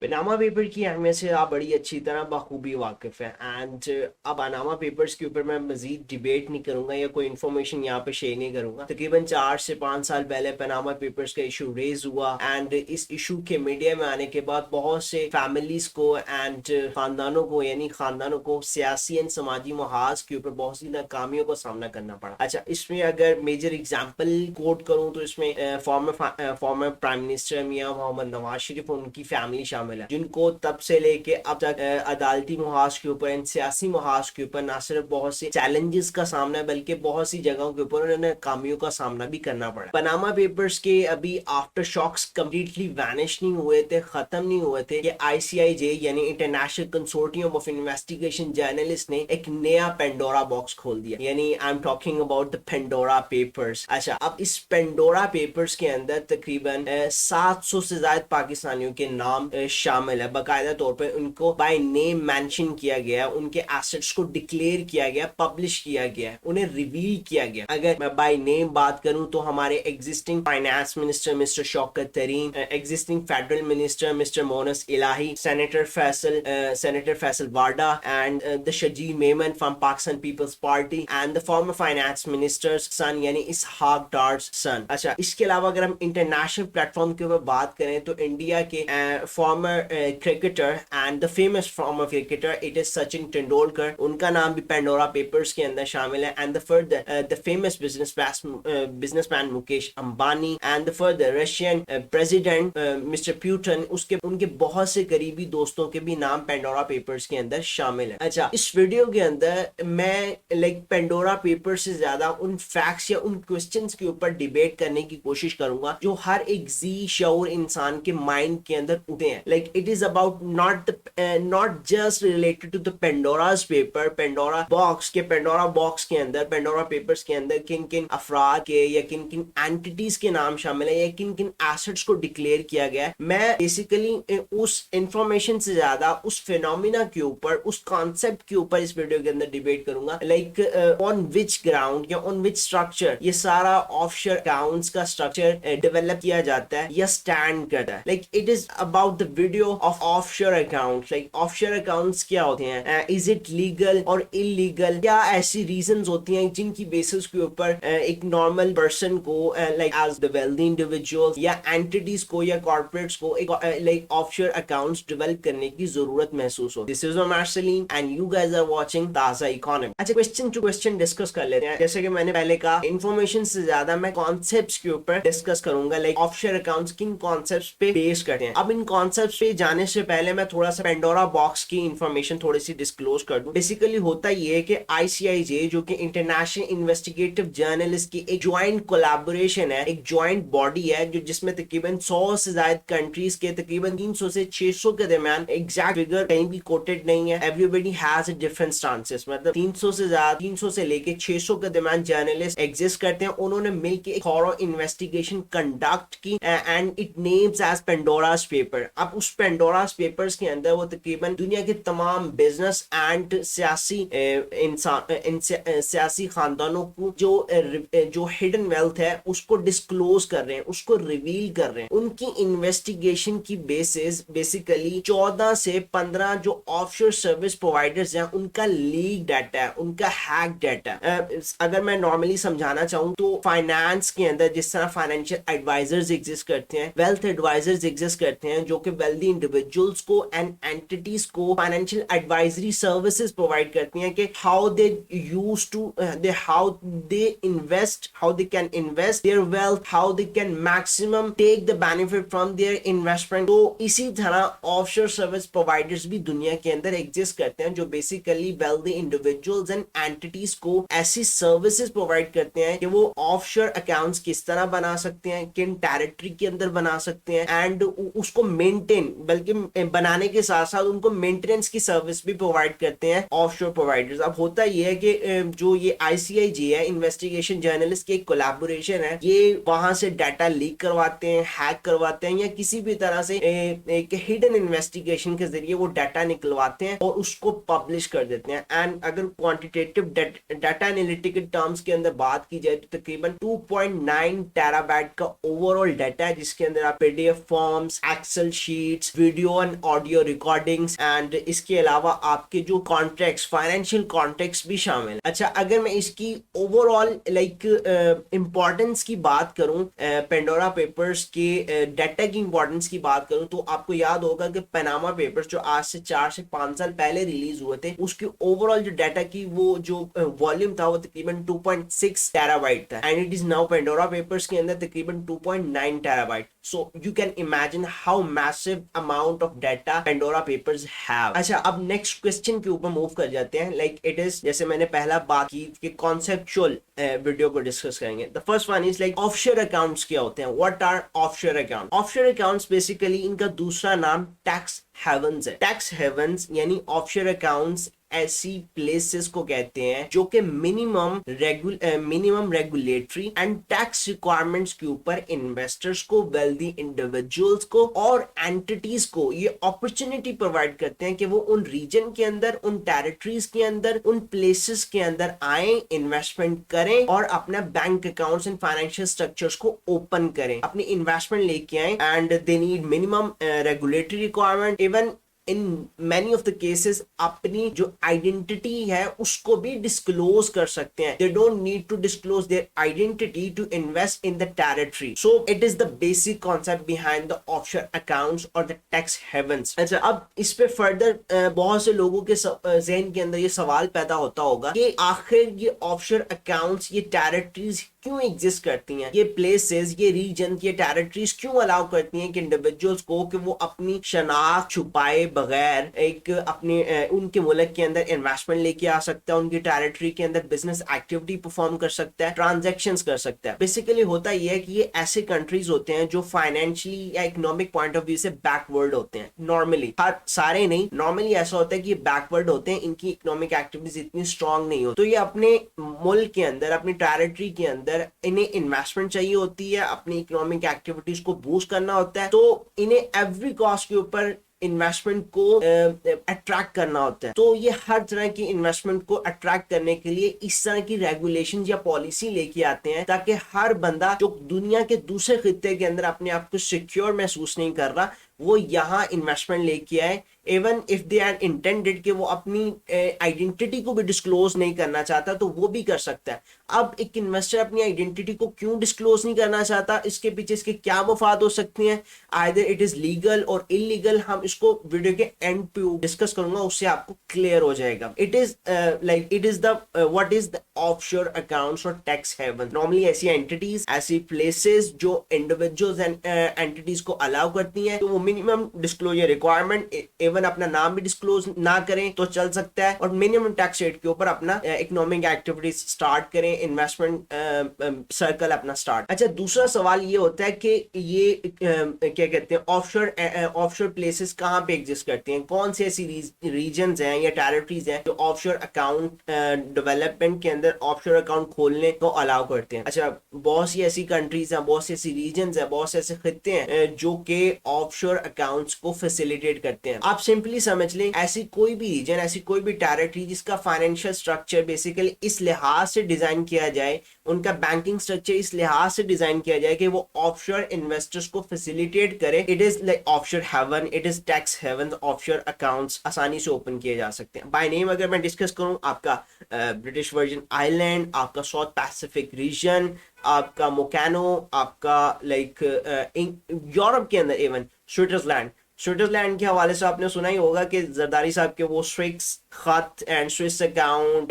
Panama paper की अहमियत से आप बड़ी अच्छी तरह बखूबी वाकिफ़ हैं एंड अब पनामा पेपर्स के ऊपर मैं मजीद डिबेट नहीं करूंगा या कोई इन्फॉर्मेशन यहाँ पे शेयर नहीं करूंगा। तकरीबन 4 से 5 साल पहले पनामा पेपर्स का इशू रेज हुआ एंड इस इशू के मीडिया में आने के बाद बहुत से फैमिलीज को एंड खानदानों को यानी खानदानों को सियासी एंड समाजी महाज के ऊपर बहुत सी नाकामियों का सामना करना पड़ा। अच्छा, इसमें अगर मेजर एग्जाम्पल कोट करूँ तो इसमें फॉर्मर प्राइम मिनिस्टर मियां मोहम्मद नवाज शरीफ और उनकी फैमिली शामिल है, जिनको तब से लेके अब तक अदालती मुहाज के ऊपर एंड सियासी मुहाज के ऊपर ना सिर्फ बहुत से चैलेंजेस का सामना बल्कि बहुत सी जगहों के ऊपर उन्हें खामियों का सामना भी करना पड़ा। पनामा पेपर्स के अभी आफ्टर शॉक्स कंप्लीटली वैनिश नहीं हुए थे, खत्म नहीं हुए थे कि आईसीआईजे यानी international consortium of investigation journalist ने एक नया पेंडोरा बॉक्स खोल दिया, यानी I am talking about the Pandora papers. अच्छा, अब इस पेंडोरा पेपर्स के अंदर तकरीबन 700 से ज्यादा पाकिस्तानियों के नाम शामिल है। बाकायदा तौर पे उनको बाय नेम मेंशन किया गया, उनके एसेट्स को डिक्लेयर किया गया, पब्लिश किया गया, उन्हें रिवील किया गया। अगर मैं बाय नेम बात करूं तो हमारे existing finance minister Mister Shaukat Tarin, existing federal minister Mister Monis Elahi, senator Faisal Vawda and the Shazir Memon from Pakistan Peoples Party and the former finance minister's son यानी इसहाक डार्स सन। अच्छा, इसके अलावा अगर हम इंटरनेशनल प्लेटफॉर्म के ऊपर बात करें तो इंडिया के former cricketer and the famous former cricketer it is Sachin Tendulkar, उनका नाम भी पेंडोरा पेपर्स के अंदर शामिल है and the famous businessman Mukesh Ambani and the further Russian president Mr. Putin, उसके उनके बहुत से करीबी दोस्तों के भी नाम पेंडोरा पेपर्स के अंदर शामिल है। अच्छा, इस वीडियो के अंदर मैं पेंडोरा पेपर से ज्यादा उन फैक्ट्स या उन क्वेश्चंस के ऊपर डिबेट करने की कोशिश करूंगा जो हर एक जी शऊर इंसान के माइंड के अंदर उठे हैं। It is about not just related to the Pandora's paper, Pandora box के अंदर पेंडोरा पेपर्स के अंदर किन किन अफराद के या किन किन एंटिटीज के नाम शामिल है या किन किन एसेट्स को डिक्लेयर किया गया है। मैं बेसिकली उस इंफॉर्मेशन से ज्यादा उस फिनोमिना के ऊपर, उस कॉन्सेप्ट के ऊपर इस वीडियो के अंदर डिबेट करूंगा, ऑन विच ग्राउंड या ऑन विच स्ट्रक्चर ये सारा ऑफशोर अकाउंट्स का स्ट्रक्चर डेवलप किया जाता है या स्टैंड करता है। It is about the video of offshore accounts. Offshore accounts क्या होते हैं, इज इट लीगल और इलीगल, क्या ऐसी रीजंस होती हैं जिनकी बेसिस के ऊपर एक नॉर्मल पर्सन को एज द वेल्दी इंडिविजुअल्स या एंटिटीज को या कॉर्पोरेट्स को एक ऑफशोर अकाउंट्स डेवलप करने की जरूरत महसूस हो। This is Umar Saleem and you guys are watching ताजा इकोनॉमी। अच्छा, क्वेश्चन टू क्वेश्चन डिस्कस कर लेते हैं। जैसे कि मैंने पहले कहा, इंफॉर्मेशन से ज्यादा मैं कॉन्सेप्ट्स के ऊपर डिस्कस करूंगा, ऑफशोर अकाउंट्स किन कॉन्सेप्ट्स पे बेस करते हैं। अब इन कॉन्सेप्ट्स पे जाने से पहले मैं थोड़ा सा पेंडोरा बॉक्स की इंफॉर्मेशन थोड़ी सी डिस्क्लोज कर दूं। बेसिकली होता ये है कि आईसीआईजे जो कि इंटरनेशनल इन्वेस्टिगेटिव जर्नलिस्ट की एक ज्वाइंट कोलैबोरेशन है, एक ज्वाइंट बॉडी है जो जिसमें तकरीबन 100 से ज्यादा कंट्रीज के तकरीबन 300 से 600 के दरमियान, एग्जैक्ट फिगर कहीं भी कोटेड नहीं है, everybody has a different stances, मतलब 300 से ज्यादा 300 से लेके 600 के दरमियान जर्नलिस्ट एग्जिस्ट करते हैं। उन्होंने मिलकर एक थॉरो इन्वेस्टिगेशन कंडक्ट की and it names as Pandora's paper. अब उस पेंडोरास पेपर्स के अंदर वो तकरीबन दुनिया के तमाम बिजनेस एंड सियासी खानदानों को जो हिडन वेल्थ है उसको डिस्क्लोज कर रहे हैं, उसको रिवील कर रहे हैं। उनकी इन्वेस्टिगेशन की बेसिस बेसिकली 14 से 15 जो ऑफशोर सर्विस प्रोवाइडर्स हैं उनका लीक डाटा है, उनका हैक डाटा। अगर मैं नॉर्मली समझाना चाहूँ तो फाइनेंस के अंदर जिस तरह फाइनेंशियल एडवाइजर्स एग्जिस्ट करते हैं, वेल्थ एडवाइजर्स एग्जिस्ट करते हैं जो कि वेल्दी इंडिविजुअल्स को एंड एंटिटीज को फाइनेंशियल एडवाइजरी सर्विसेज प्रोवाइड करती हैं कि how they invest, how they can invest their wealth, how they can maximum take the benefit from their investment. तो इसी तरह ऑफशोर सर्विस प्रोवाइडर्स भी दुनिया के अंदर एग्जिस्ट करते हैं जो basically wealthy individuals and entities को ऐसी सर्विसेज प्रोवाइड करते हैं कि वो ऑफशोर अकाउंट्स किस तरह बना सकते हैं, किन टेरिटरी के अंदर बना सकते हैं एंड उसको मेंटेन, बल्कि बनाने के साथ साथ उनको मेंटेनेंस की सर्विस भी प्रोवाइड करते हैं ऑफशोर प्रोवाइडर्स। अब होता यह है कि जो ये आईसीआईजे है, इन्वेस्टिगेशन जर्नलिस्ट की एक कोलैबोरेशन है, ये वहां से डाटा लीक करवाते हैं, हैक करवाते हैं या किसी भी तरह से एक हिडन इन्वेस्टिगेशन के जरिए वो डाटा निकलवाते हैं और उसको पब्लिश कर देते हैं। एंड अगर क्वांटिटेटिव डाटा एनालिटिकल टर्म्स के अंदर बात की जाए तो तकरीबन 2.9 टेराबाइट का ओवरऑल डाटा है जिसके अंदर आप PDF forms, Excel sheet, sheets, video and audio recordings and इसके अलावा आपके जो कॉन्ट्रैक्ट्स, फाइनेंशियल कॉन्ट्रैक्ट्स भी शामिल है। अच्छा, अगर मैं इसकी ओवरऑल इंपॉर्टेंस की बात करूं, पेंडोरा पेपर्स के डाटा की इंपॉर्टेंस की बात करूं, तो आपको याद होगा कि पनामा पेपर्स जो आज से 4 से 5 साल पहले रिलीज हुए थे, उसकी ओवरऑल जो डाटा की वो जो वॉल्यूम था वो तकरीबन 2.6 टेराबाइट था and it is now Pandora papers के अंदर तकरीबन 2.9 terabyte. So you can imagine how massive amount of data Pandora papers have. अच्छा, अब नेक्स्ट क्वेश्चन के ऊपर मूव कर जाते हैं। इट इज, जैसे मैंने पहला बात की कि कॉन्सेप्चुअल वीडियो को डिस्कस करेंगे। The first one is offshore accounts क्या होते हैं, what are offshore account. Offshore accounts basically इनका दूसरा नाम टैक्स हेवंस है। टैक्स हेवंस यानी ऑफशोर अकाउंट्स ऐसी प्लेसेस को कहते हैं जो कि minimum regulatory and tax requirements के ऊपर इन्वेस्टर्स को, वेल्दी इंडिविजुअल्स को और एंटिटीज को ये अपॉर्चुनिटी प्रोवाइड करते हैं कि वो उन रीजन के अंदर, उन टेरिटरीज के अंदर, उन प्लेसेस के अंदर आए, इन्वेस्टमेंट करें और अपना bank accounts and financial structures को ओपन करें, अपनी इन्वेस्टमेंट लेके आए and they need minimum regulatory requirement. Even in many of the cases अपनी जो आइडेंटिटी है उसको भी डिस्क्लोज कर सकते हैं। They don't need to disclose their identity to invest in the territory. So it is the basic concept behind the offshore accounts और the tax havens. अच्छा, अब इस पे फर्दर बहुत से लोगों के जहन के अंदर ये सवाल पैदा होता होगा कि आखिर ये ऑफशोर अकाउंट्स, ये टेरिटरीज क्यों एग्जिस्ट करती हैं, ये प्लेसेस, ये रीजन, ये टेरिटरीज क्यों अलाउ करती हैं कि इंडिविजुअल्स को कि वो अपनी शनाख्त छुपाए बगैर एक अपने उनके मुल्क के अंदर इन्वेस्टमेंट लेके आ सकता है, उनकी टेरिटरी के अंदर बिजनेस एक्टिविटी परफॉर्म कर सकता है, ट्रांजैक्शंस कर सकता है। बेसिकली होता यह है कि ये ऐसे कंट्रीज होते हैं जो फाइनेंशियली या इकोनॉमिक पॉइंट ऑफ व्यू से बैकवर्ड होते हैं। नॉर्मली, हर सारे नहीं, नॉर्मली ऐसा होता है कि ये बैकवर्ड होते हैं, इनकी इकोनॉमिक एक्टिविटीज इतनी स्ट्रांग नहीं होती, तो ये अपने मुल्क के अंदर, अपनी टेरिटरी के अंदर इन्हें इन्वेस्टमेंट चाहिए होती है, अपनी इकोनॉमिक एक्टिविटीज को बूस्ट करना होता है, तो इन्हें एवरी कॉस्ट के ऊपर इन्वेस्टमेंट को अट्रैक्ट करना होता है। तो ये हर तरह की इन्वेस्टमेंट को अट्रैक्ट करने के लिए इस तरह की रेगुलेशन या पॉलिसी लेके आते हैं ताकि हर बंदा जो दुनिया के दूसरे खित्ते के अंदर अपने आप को सिक्योर महसूस नहीं कर रहा, वो यहाँ इन्वेस्टमेंट लेके आए। Even if they are intended कि वो अपनी आइडेंटिटी को भी डिस्क्लोज नहीं करना चाहता तो वो भी कर सकता है। अब एक इन्वेस्टर अपनी आइडेंटिटी को क्यों डिस्क्लोज नहीं करना चाहता, इसके पीछे इसके क्या मुफाद हो सकती हैं, आइदर इट इज लीगल और इलीगल, हम इसको वीडियो के एंड पे डिस्कस करूंगा, उससे आपको क्लियर हो जाएगा। It is the what is the offshore accounts और टैक्स हेवन। नॉर्मली ऐसी एंटिटीज, ऐसी प्लेसेस जो इंडिविजुअल्स एंड एंटिटीज को अलाउ करती हैं, तो वो मिनिमम डिस्क्लोजर रिक्वायरमेंट, इवन अपना नाम भी डिस्क्लोज ना करें तो चल सकता है, और मिनिमम टैक्स रेट के ऊपर अपना इकोनॉमिक एक्टिविटीज स्टार्ट करें, इन्वेस्टमेंट सर्कल अपना स्टार्ट। अच्छा, दूसरा सवाल ये होता है कि ये क्या कहते हैं, ऑफशोर प्लेसेस कहाँ पे एग्जिस्ट करती हैं, कौन सी ऐसी रीजन्स हैं या टेरिटरीज हैं जो ऑफशोर अकाउंट डेवलपमेंट के अंदर ऑफशोर अकाउंट खोलने को अलाउ करते हैं। अच्छा, बहुत सी ऐसी कंट्रीज हैं, बहुत सी ऐसी रीजन्स हैं, बहुत से ऐसे खित्ते हैं जो कि ऑफशोर अकाउंट्स को फैसिलिटेट करते हैं। आप सिंपली समझ लें, ऐसी कोई भी रीजन, ऐसी कोई भी टेरिटरी जिसका फाइनेंशियल स्ट्रक्चर बेसिकली इस लिहाज से डिजाइन किया जाए, उनका बैंकिंग स्ट्रक्चर इस लिहाज से डिजाइन किया जाए कि वो ऑफशोर इन्वेस्टर्स को फैसिलिटेट करे, it is like offshore haven, it is tax haven. Offshore accounts आसानी से ओपन किए जा सकते हैं। बाय नेम अगर मैं डिस्कस करूं, आपका ब्रिटिश वर्जिन आइलैंड, आपका साउथ पैसिफिक रीजन, आपका मोकानो, आपका यूरोप के अंदर इवन स्विट्जरलैंड के हवाले से आपने सुना ही होगा कि जरदारी साहब के वो स्विस खत एंड स्विस अकाउंट,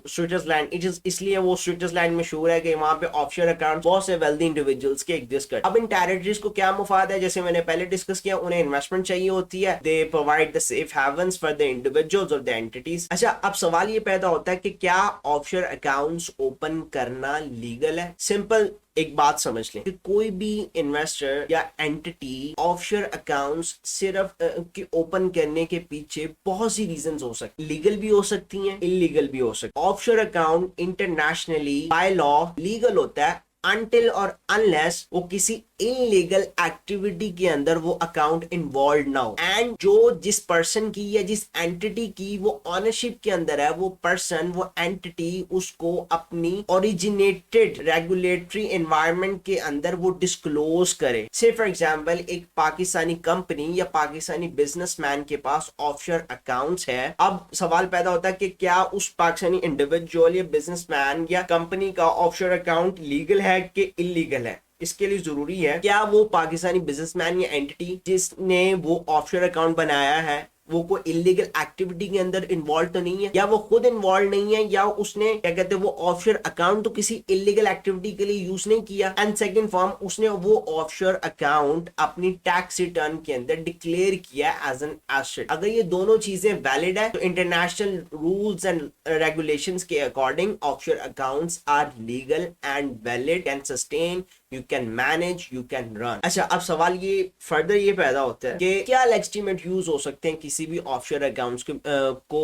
स्विट्जरलैंड इसलिए वो स्विट्जरलैंड मशहूर है कि वहां पे ऑफशोर अकाउंट बहुत से वेल्दी इंडिविजुअल्स के एग्जिस्ट करते हैं। अब इन टेरिटरीज को क्या मुफाद है, जैसे मैंने पहले डिस्कस किया, उन्हें इन्वेस्टमेंट चाहिए होती है, they provide the safe havens for the individuals और द एंटिटीज। अच्छा, अब सवाल ये पैदा होता है कि क्या ऑफशोर अकाउंट्स ओपन करना लीगल है। सिंपल एक बात समझ लें कि कोई भी इन्वेस्टर या एंटिटी ऑफशोर अकाउंट्स सिर्फ के ओपन करने के पीछे बहुत सी रीजंस हो सकती, लीगल भी हो सकती हैं, इलीगल भी हो सकती। Offshore account internationally by law legal होता है अनटिल और अनलेस वो किसी इनलीगल एक्टिविटी के अंदर वो अकाउंट इन्वॉल्व ना हो, एंड जो जिस पर्सन की या जिस एंटिटी की वो ऑनरशिप के अंदर है, वो पर्सन वो एंटिटी उसको अपनी ओरिजिनेटेड रेगुलेटरी एनवायरनमेंट के अंदर वो डिस्क्लोज करे। से फॉर एग्जांपल एक पाकिस्तानी कंपनी या पाकिस्तानी बिजनेसमैन के पास ऑफशोर अकाउंट्स है। अब सवाल पैदा होता है कि क्या उस पाकिस्तानी इंडिविजुअल या बिजनेसमैन या कंपनी का ऑफशोर अकाउंट लीगल है कि इलीगल है। इसके लिए जरूरी है क्या वो पाकिस्तानी बिजनेसमैन या एंटिटी जिसने वो ऑफशोर अकाउंट बनाया है वो कोई इलीगल एक्टिविटी के अंदर इन्वॉल्व तो नहीं है, या वो खुद इन्वॉल्व नहीं है, या उसने क्या कहते हैं वो ऑफशोर अकाउंट तो किसी इलीगल एक्टिविटी के लिए यूज नहीं किया। एंड सेकंड फॉर्म, उसने वो ऑफशोर अकाउंट अपनी टैक्स रिटर्न के अंदर डिक्लेयर किया एज एन एसेट। अगर ये दोनों चीजें वैलिड है तो इंटरनेशनल रूल्स एंड रेगुलेशंस के according offshore accounts are legal and valid, can sustain, you can manage, you can run. अच्छा, अब सवाल ये फर्दर ये पैदा होता है कि क्या लेजिटिमेट यूज हो सकते हैं किसी भी ऑफशोर अकाउंट्स को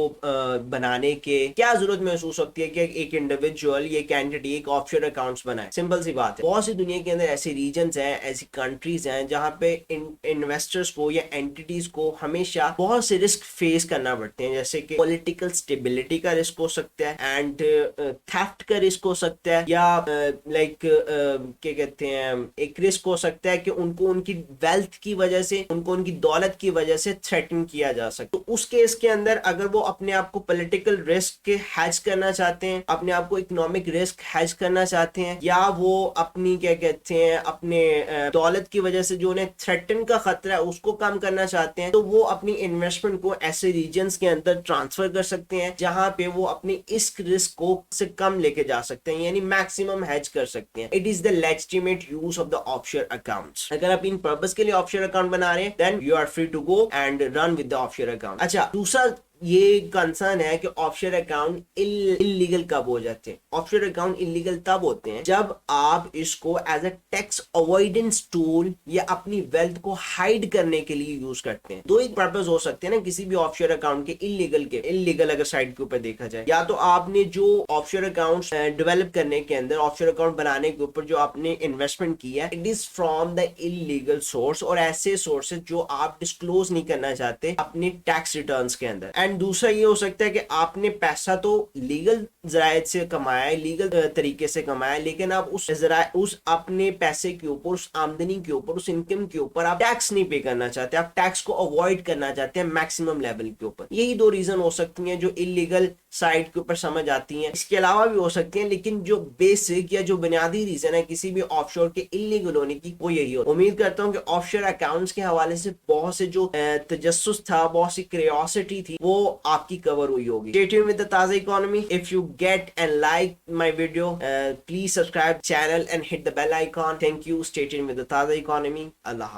बनाने के, क्या जरूरत महसूस होती है कि एक इंडिविजुअल या एक एंटिटी एक ऑफशोर अकाउंट्स बनाए। सिंपल सी बात है, बहुत सी दुनिया के अंदर ऐसे रीजन्स हैं, ऐसी कंट्रीज हैं जहां पे इन्वेस्टर्स को या एंटिटीज को हमेशा बहुत से रिस्क फेस करना पड़ते हैं, जैसे कि पॉलिटिकल स्टेबिलिटी का रिस्क हो सकता है, एंड थेफ्ट का रिस्क हो सकता है, या लाइक क्या कहते हैं एक रिस्क हो सकता है कि उनको उनकी वेल्थ की वजह से, उनको उनकी दौलत की वजह से थ्रेटन किया जा सकता है। तो उस केस के अंदर अगर वो अपने आप को पॉलिटिकल रिस्क के हैज करना चाहते हैं, अपने आप को इकोनॉमिक रिस्क हैज करना चाहते हैं, या वो अपनी क्या कहते हैं अपने दौलत की वजह से जो उन्हें थ्रेटन का खतरा है उसको कम करना चाहते हैं, तो वो अपनी इन्वेस्टमेंट को ऐसे रीजन्स के अंदर ट्रांसफर कर सकते हैं जहां पे वो अपनी इस रिस्क को से कम लेके जा सकते हैं, यानी मैक्सिमम हेज कर सकते हैं। It is the legitimate use of the offshore accounts. अगर आप इन पर्पस के लिए ऑफशोर अकाउंट बना रहे हैं then you are free to go and run with the offshore account. अच्छा, दूसरा ये कंसर्न है कि ऑफशोर अकाउंट इलीगल कब हो जाते हैं। ऑफशोर अकाउंट इलीगल तब होते हैं जब आप इसको as a tax avoidance tool या अपनी वेल्थ को हाइड करने के लिए यूज करते हैं। दो ही पर्पस हो सकते हैं ना किसी भी ऑफशोर अकाउंट के, इलीगल अगर साइड के ऊपर देखा जाए, या तो आपने जो ऑफशोर अकाउंट डेवलप करने के अंदर, ऑफशोर अकाउंट बनाने के ऊपर जो आपने इन्वेस्टमेंट किया है, it is from the illegal source, और ऐसे सोर्सेज जो आप डिस्क्लोज नहीं करना चाहते अपनी टैक्स रिटर्न्स के अंदर। एंड दूसरा ये हो सकता है कि आपने पैसा तो लीगल जराये से कमाया है, लीगल तरीके से कमाया है, लेकिन आप उस अपने पैसे के ऊपर, उस आमदनी के ऊपर, उस इनकम के ऊपर आप टैक्स नहीं पे करना चाहते, आप टैक्स को अवॉइड करना चाहते हैं मैक्सिमम लेवल के ऊपर। यही दो रीजन हो सकती हैं जो इलीगल साइड के ऊपर समझ आती हैं। इसके अलावा भी हो सकती हैं, लेकिन जो बेसिक या जो बुनियादी रीजन है किसी भी ऑफशोर के इलीगल होने की वो यही हो। उम्मीद करता हूँ कि ऑफशोर अकाउंट्स के हवाले से बहुत से जो तजस्सुस था, बहुत सी क्यूरियोसिटी थी, वो आपकी कवर हुई होगी। Stay tuned with the Taza Economy. If you get and like my video, please subscribe channel and hit the bell icon. Thank you. Stay tuned with the Taza Economy. Allah Hafiz.